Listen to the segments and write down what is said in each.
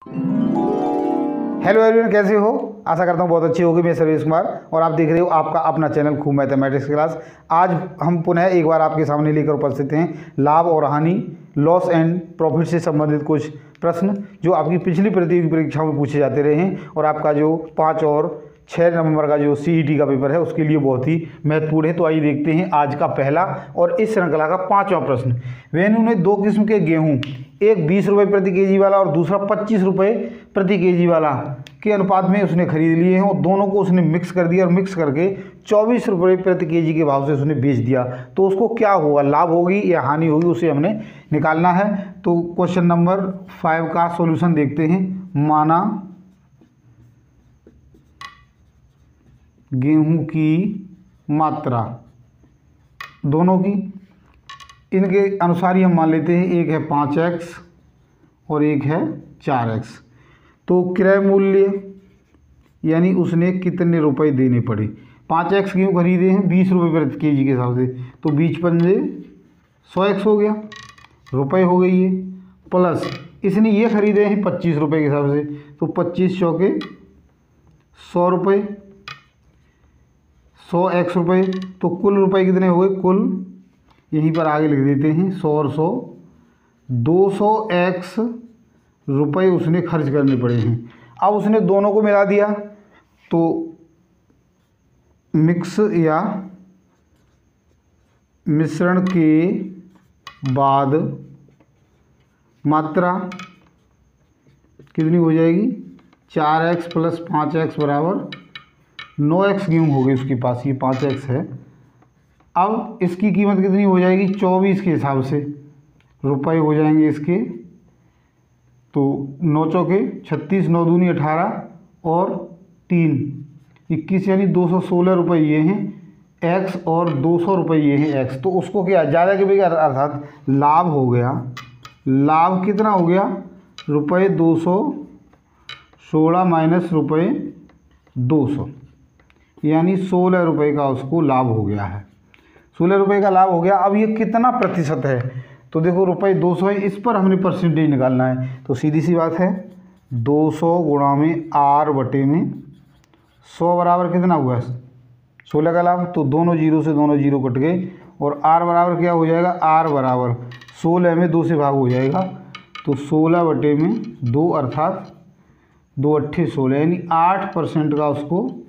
Hello everyone, कैसे हो? आशा करता हूँ बहुत अच्छी होगी। मैं सर्वेश कुमार और आप देख रहे हो आपका अपना चैनल खूब मैथमेटिक्स क्लास। आज हम पुनः एक बार आपके सामने लेकर उपस्थित हैं लाभ और हानि, लॉस एंड प्रॉफिट से संबंधित कुछ प्रश्न जो आपकी पिछली प्रतियोगी परीक्षाओं में पूछे जाते रहे हैं और आपका जो 5 और 6 नवंबर का जो CET का पेपर है उसके लिए बहुत ही महत्वपूर्ण है। तो आइए देखते हैं आज का पहला और इस श्रृंखला का 5वां प्रश्न। वेन्यू ने 2 किस्म के गेहूं, एक 20 रुपये प्रति केजी वाला और दूसरा 25 रुपये प्रति केजी वाला के अनुपात में उसने खरीद लिए हैं और दोनों को उसने मिक्स कर दिया और मिक्स करके 24 रुपये प्रति केजी के भाव से उसने बेच दिया। तो उसको क्या होगा, लाभ होगी या हानि होगी, उसे हमने निकालना है। तो क्वेश्चन नंबर 5 का सॉल्यूशन देखते हैं। माना गेहूं की मात्रा दोनों की, इनके अनुसार ही हम मान लेते हैं, एक है 5x और एक है 4x। तो क्रय मूल्य यानी उसने कितने रुपए देने पड़े। 5x गेहूँ खरीदे हैं 20 रुपये प्रति केजी के हिसाब से, तो 20 पंजे 100x हो गया, रुपए हो गई ये, प्लस इसने ये खरीदे हैं 25 रुपये के हिसाब से, तो 25 चौके 100 रुपये, 100x रुपये, तो कुल रुपए कितने हो गए, कुल यहीं पर आगे लिख देते हैं 100 और 100, 200x रुपये उसने खर्च करने पड़े हैं। अब उसने दोनों को मिला दिया तो मिक्स या मिश्रण के बाद मात्रा कितनी हो जाएगी, 4x प्लस 5x बराबर 9x गेहूँ हो गई उसके पास, ये 5x है। अब इसकी कीमत कितनी हो जाएगी, 24 के हिसाब से रुपए हो जाएंगे इसके, तो 9 चौके 36, 9 दूनी 18 और 3 21 यानी 216 रुपये ये हैं x और 200 रुपये ये हैं x। तो उसको क्या ज़्यादा के बगैर अर्थात लाभ हो गया। लाभ कितना हो गया, रुपये 216 माइनस रुपये 200 यानी 16 रुपये का उसको लाभ हो गया है। 16 रुपये का लाभ हो गया। अब ये कितना प्रतिशत है, तो देखो रुपये 200 है, इस पर हमने परसेंटेज निकालना है। तो सीधी सी बात है 200 गुणा में r बटे में 100 बराबर कितना हुआ, 16 का लाभ। तो दोनों जीरो से दोनों जीरो कट गए और r बराबर क्या हो जाएगा, r बराबर 16 में 2 से भाग हो जाएगा, तो 16 बटे में 2 अर्थात 2 अट्ठे 16 यानी 8% का उसको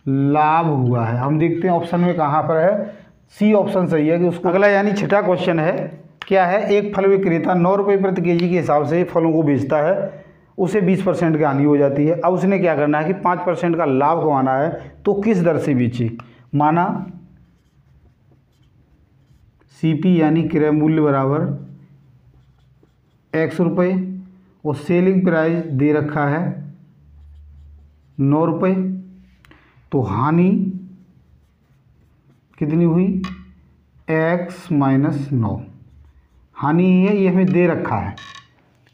लाभ हुआ है। हम देखते हैं ऑप्शन में कहाँ पर है, सी ऑप्शन सही है कि उसको। अगला यानी छठा क्वेश्चन है, क्या है, एक फल विक्रेता 9 रुपये प्रति केजी के हिसाब से फलों को बेचता है, उसे 20% की हानि हो जाती है। अब उसने क्या करना है कि 5% का लाभ कमाना है, तो किस दर से बेचे। माना CP यानी क्रय मूल्य बराबर x रुपये और सेलिंग प्राइस दे रखा है 9 रुपये, तो हानि कितनी हुई, x माइनस 9 हानि है, ये हमें दे रखा है,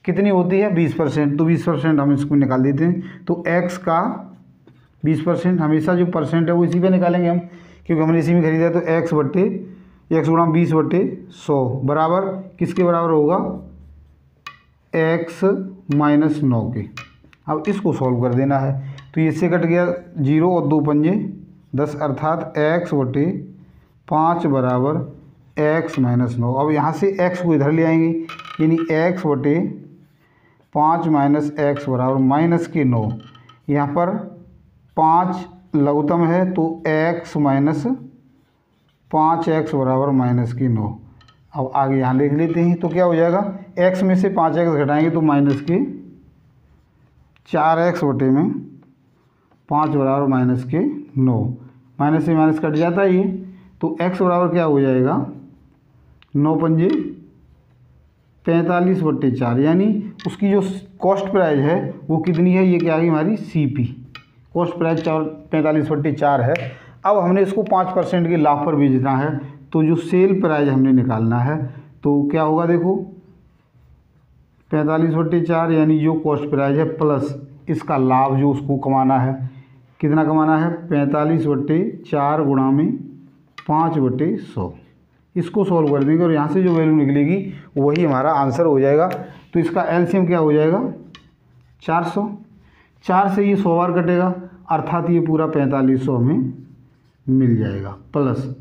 कितनी होती है 20%, तो 20% हम इसको निकाल देते हैं। तो x का 20%, हमेशा जो परसेंट है वो इसी पे निकालेंगे हम, क्योंकि हमने इसी में खरीदा है। तो x बटे x गुणा 20 बटे 100 बराबर किसके बराबर होगा, x माइनस 9 के। अब इसको सॉल्व कर देना है, तो ये से कट गया 0 और 2 पंजे 10 अर्थात x बटे 5 बराबर x माइनस 9। अब यहाँ से x को इधर ले आएंगे यानी x बटे 5 माइनस x बराबर माइनस के 9। यहाँ पर 5 लघुत्तम है तो x माइनस 5x बराबर माइनस के 9। अब आगे यहाँ लिख लेते हैं, तो क्या हो जाएगा, x में से 5x घटाएंगे तो माइनस के 4x बटे में 5 बराबर माइनस के 9। माइनस से माइनस कट जाता है ये, तो x बराबर क्या हो जाएगा, 9 पंजे 45 बटे 4 यानी उसकी जो कॉस्ट प्राइस है वो कितनी है, ये क्या आ गई हमारी CP, कॉस्ट प्राइस 45 बटे 4 है। अब हमने इसको 5% के लाभ पर बेचना है, तो जो सेल प्राइस हमने निकालना है, तो क्या होगा, देखो 45 बटे 4 यानी जो कॉस्ट प्राइस है प्लस इसका लाभ जो उसको कमाना है, कितना कमाना है, 45 बटे 4 गुणा में 5 बटे 100। इसको सॉल्व कर देंगे और यहाँ से जो वैल्यू निकलेगी वही हमारा आंसर हो जाएगा। तो इसका एलसीएम क्या हो जाएगा, 400, 4 से ये 100 बार कटेगा, अर्थात ये पूरा 4500 हमें मिल जाएगा। प्लस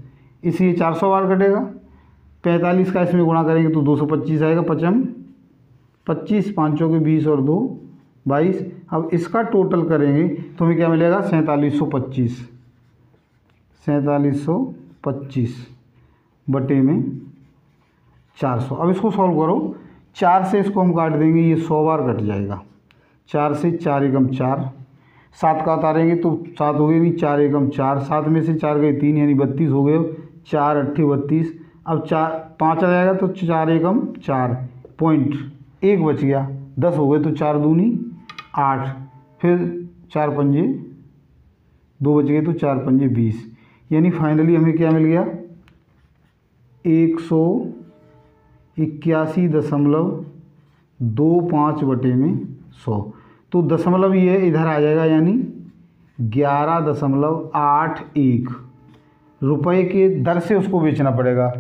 इसे 400 बार कटेगा, 45 का इसमें गुणा करेंगे तो 225 आएगा, 25, 5 के 20 और 2 22। अब इसका टोटल करेंगे तो हमें क्या मिलेगा, 4725, 4725 बटे में 400। अब इसको सॉल्व करो, 4 से इसको हम काट देंगे, ये 100 बार कट जाएगा। 4 से 4 एकम 4, 7 का उतारेंगे तो 7 हो गए नहीं, 4 एकम 4, 7 में से 4 गए 3 यानी 32 हो गए, 4 अट्ठी 32। अब 5 आ जाएगा तो 4 एकम 4, पॉइंट 1 बच गया, 10 हो गए तो 4 दूनी 8, फिर 4 पंजे 2 बच गए तो 4 पंजे 20, यानी फाइनली हमें क्या मिल गया, 181.25 बटे में 100। तो दशमलव ये इधर आ जाएगा, यानी 11.81 रुपये के दर से उसको बेचना पड़ेगा।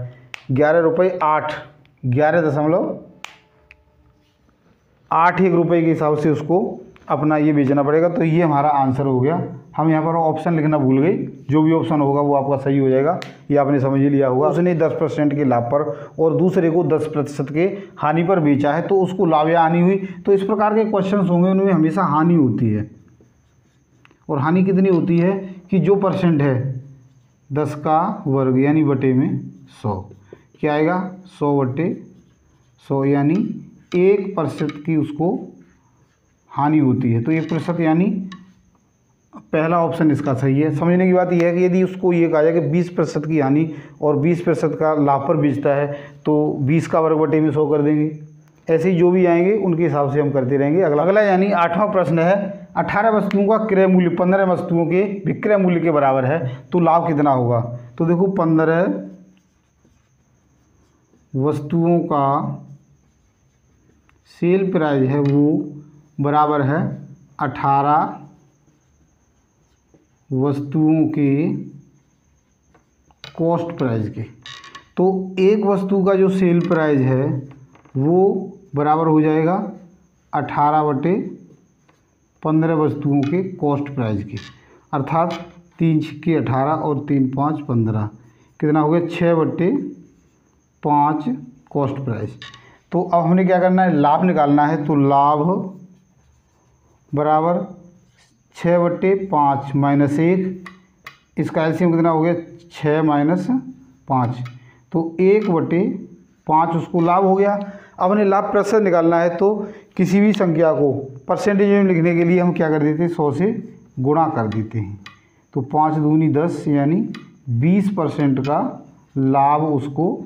11 रुपये 11.81 रुपये के हिसाब से उसको अपना ये बेचना पड़ेगा। तो ये हमारा आंसर हो गया। हम यहाँ पर ऑप्शन लिखना भूल गए, जो भी ऑप्शन होगा वो आपका सही हो जाएगा, ये आपने समझ ही लिया होगा। उसने 10% के लाभ पर और दूसरे को 10% के हानि पर बेचा है, तो उसको लाभ या हानि हुई। तो इस प्रकार के क्वेश्चंस होंगे उनमें हमेशा हानि होती है, और हानि कितनी होती है कि जो परसेंट है 10 का वर्ग यानी बटे में 100, क्या आएगा 100 बटे 100, यानी 1% की उसको हानि होती है। तो 1% यानी पहला ऑप्शन इसका सही है। समझने की बात यह है कि यदि उसको ये कहा जाए कि 20% की हानि और 20% का लाभ पर बेचता है, तो 20 का वर्ग बटे में 100 कर देंगे। ऐसे ही जो भी आएंगे उनके हिसाब से हम करते रहेंगे। अगला यानी 8वां प्रश्न है, 18 वस्तुओं का क्रय मूल्य 15 वस्तुओं के विक्रय मूल्य के बराबर है, तो लाभ कितना होगा। तो देखो 15 वस्तुओं का सेल प्राइस है वो बराबर है 18 वस्तुओं के कॉस्ट प्राइस के। तो एक वस्तु का जो सेल प्राइस है वो बराबर हो जाएगा 18 बटे 15 वस्तुओं के कॉस्ट प्राइस के, अर्थात 3 छक्के 18 और 3 5 15, कितना हो गया 6 बटे 5 कॉस्ट प्राइस। तो अब हमने क्या करना है, लाभ निकालना है। तो लाभ बराबर 6 बटे 5 माइनस 1, इसका एलसीएम कितना हो गया 6 माइनस 5, तो 1 बटे 5 उसको लाभ हो गया। अब हमें लाभ प्रतिशत निकालना है, तो किसी भी संख्या को परसेंटेज में लिखने के लिए हम क्या कर देते हैं, 100 से गुणा कर देते हैं। तो 5 दूनी 10 यानी 20% का लाभ उसको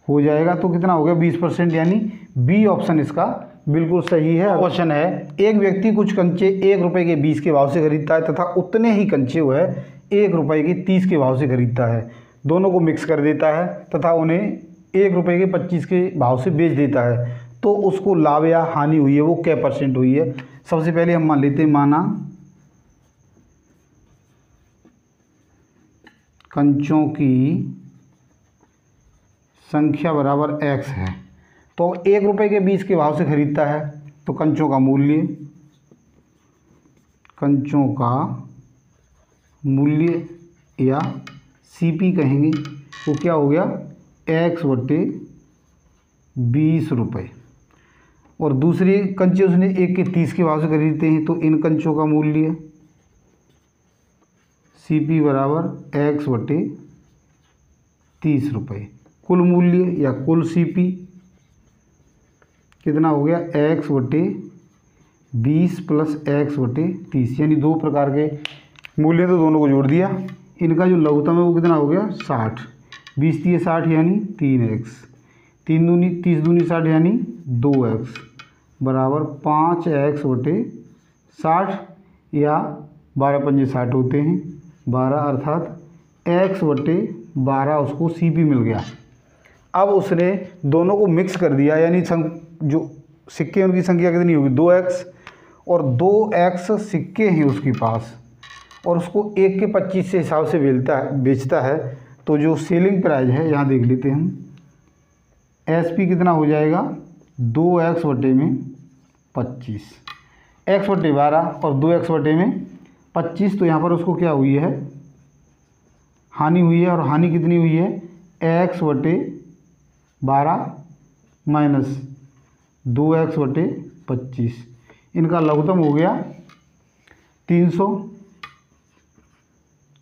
हो जाएगा। तो कितना हो गया 20%, यानी बी ऑप्शन इसका बिल्कुल सही है। क्वेश्चन है, एक व्यक्ति कुछ कंचे 1 रुपये के 20 के भाव से खरीदता है तथा उतने ही कंचे वह 1 रुपये के 30 के भाव से खरीदता है। दोनों को मिक्स कर देता है तथा उन्हें 1 रुपये के 25 के भाव से बेच देता है, तो उसको लाभ या हानि हुई है वो क्या % हुई है। सबसे पहले हम मान लेते हैं, माना कंचों की संख्या बराबर x है, तो 1 रुपये के 20 के भाव से खरीदता है, तो कंचों का मूल्य या CP कहेंगे, तो क्या हो गया x बटे 20 रुपये। और दूसरी कंचे उसने 1 के 30 के भाव से खरीदते हैं, तो इन कंचों का मूल्य CP बराबर x बटे 30 रुपये। कुल मूल्य या कुल CP कितना हो गया x बटे 20 प्लस x बटे 30, यानी दो प्रकार के मूल्य, तो दोनों को जोड़ दिया। इनका जो लघुत्तम है वो कितना हो गया 60, 20 दिए 60 यानी 3x, 3 दूनी 30 दूनी 60 यानी 2x बराबर 5x बटे 60, या 12 पंजे 60 होते हैं 12, अर्थात x बटे 12 उसको CP मिल गया। अब उसने दोनों को मिक्स कर दिया, यानी जो सिक्के उनकी संख्या कितनी होगी 2x, और 2x सिक्के हैं उसके पास, और उसको 1 के 25 से हिसाब से बेचता है। तो जो सेलिंग प्राइस है यहाँ देख लेते हैं हम, SP कितना हो जाएगा 2x बटे में 25, x बटे 12 और 2x बटे में 25, तो यहाँ पर उसको क्या हुई है, हानि हुई है। और हानि कितनी हुई है, x बटे 12 माइनस 2x बटे 25, इनका लघुत्तम हो गया 300।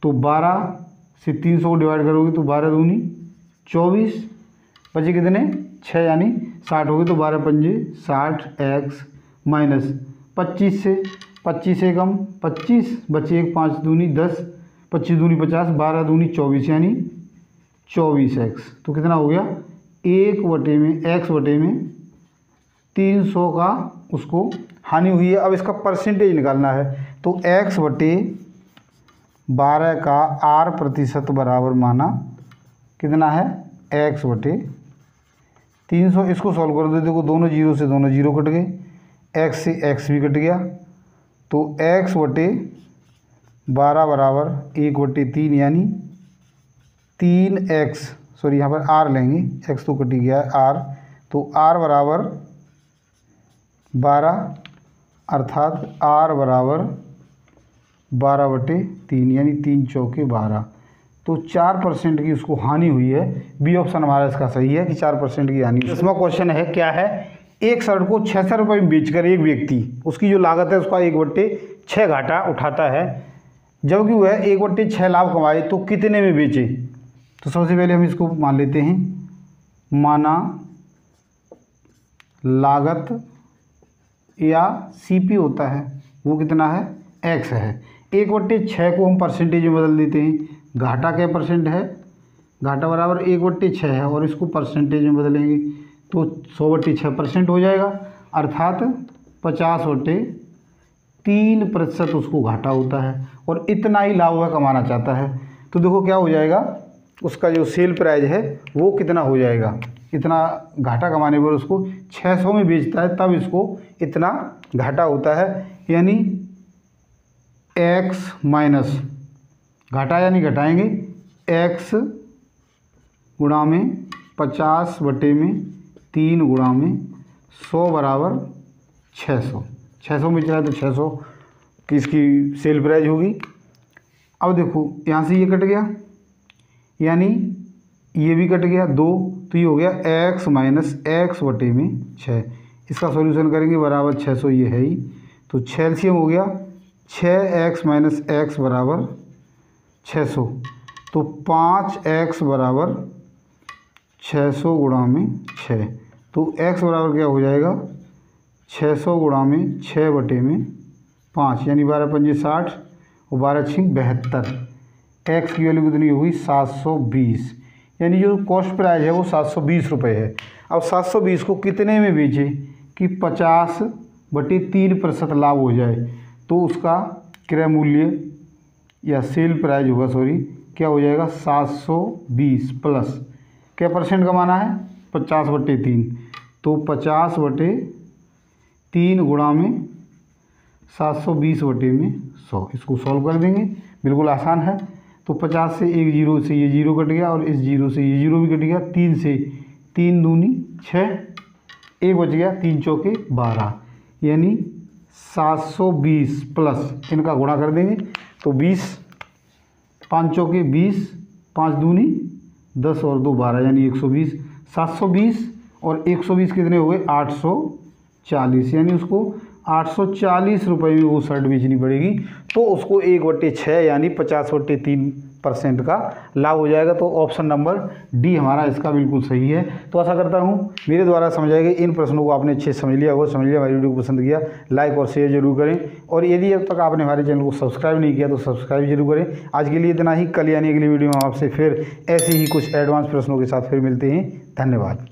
तो 12 से 300 को डिवाइड करोगे तो 12 दूनी 24, बचे कितने 6 यानी 60 हो गए। तो 12 पंजे 60x माइनस 25 से 25 से कम 25, बचे 1 5 दूनी 10, 25 दूनी 50, 12 दूनी 24 यानी 24x। तो कितना हो गया, 1 बटे में x बटे में 300 का उसको हानि हुई है। अब इसका परसेंटेज निकालना है, तो x बटे 12 का r% बराबर माना कितना है, x बटे 300। इसको सॉल्व कर दो, देखो दोनों जीरो से दोनों जीरो कट गए, x से x भी कट गया। तो x बटे 12 बराबर 1 बटे 3 यानी 3x, सॉरी यहाँ पर r लेंगे, x तो कटी गया है r, तो r बराबर 12 अर्थात r बराबर 12 बटे 3 यानी 3 चौके 12। तो 4% की उसको हानि हुई है। बी ऑप्शन हमारा इसका सही है कि 4% की हानि। 10वां क्वेश्चन है, क्या है, एक शर्ट को 600 रुपये में बेचकर एक व्यक्ति उसकी जो लागत है उसका 1/6 घाटा उठाता है, जबकि वह 1/6 लाभ कमाए तो कितने में बेचे। तो सबसे पहले हम इसको मान लेते हैं, माना लागत या CP होता है वो कितना है, x है। 1/6 को हम परसेंटेज में बदल देते हैं, घाटा क्या परसेंट है, घाटा बराबर 1/6 है, और इसको परसेंटेज में बदलेंगे तो 100/6% हो जाएगा, अर्थात 50/3% उसको घाटा होता है, और इतना ही लाभ वह कमाना चाहता है। तो देखो क्या हो जाएगा, उसका जो सेल प्राइस है वो कितना हो जाएगा, इतना घाटा कमाने पर उसको 600 में बेचता है, तब इसको इतना घाटा होता है। यानी x माइनस घाटा यानी घटाएंगे x गुणा में 50 बटे में 3 गुणा में 100 बराबर 600 में चला तो 600 की इसकी सेल प्राइस होगी। अब देखो यहाँ से ये कट गया, यानी ये भी कट गया 2, तो ये हो गया x माइनस x बटे में 6। इसका सॉल्यूशन करेंगे बराबर 600, ये है ही, तो 6 एलसीएम हो गया, 6x माइनस x बराबर 600, तो 5x बराबर 600 गुणा में 6, तो x बराबर क्या हो जाएगा, 600 गुणा में 6 बटे में 5 यानी 12 पंजे 60 और 12 छिंग 72। x की वैल्यू कितनी हुई, 720, यानी जो कॉस्ट प्राइस है वो 720 रुपये है। अब 720 को कितने में बेचे कि 50/3% लाभ हो जाए, तो उसका क्रय मूल्य या सेल प्राइस होगा, सॉरी क्या हो जाएगा, 720 प्लस क्या परसेंट कमाना है, 50/3, तो 50/3 गुणा में 720 बटे में 100। इसको सॉल्व कर देंगे, बिल्कुल आसान है। तो 50 से एक जीरो से ये जीरो कट गया, और इस जीरो से ये जीरो भी कट गया, 3 से 3 दूनी 6, 1 बच गया, 3 चौके 12, यानी 720 प्लस इनका गुणा कर देंगे तो 20, 5 चौके 20, 5 दूनी 10 और 2 12 यानी 120। 720 और 120 कितने हो गए, 840, यानी उसको 840 रुपये में वो शर्ट बेचनी पड़ेगी, तो उसको 1/6 यानी 50/3% का लाभ हो जाएगा। तो ऑप्शन नंबर डी हमारा इसका बिल्कुल सही है। तो आशा करता हूँ मेरे द्वारा समझाए गए इन प्रश्नों को आपने अच्छे से समझ लिया होगा। हमारी वीडियो को पसंद किया लाइक और शेयर जरूर करें, और यदि अब तक आपने हमारे चैनल को सब्सक्राइब नहीं किया तो सब्सक्राइब जरूर करें। आज के लिए इतना ही, कल यानी अगली वीडियो में आपसे फिर ऐसे ही कुछ एडवांस प्रश्नों के साथ फिर मिलते हैं। धन्यवाद।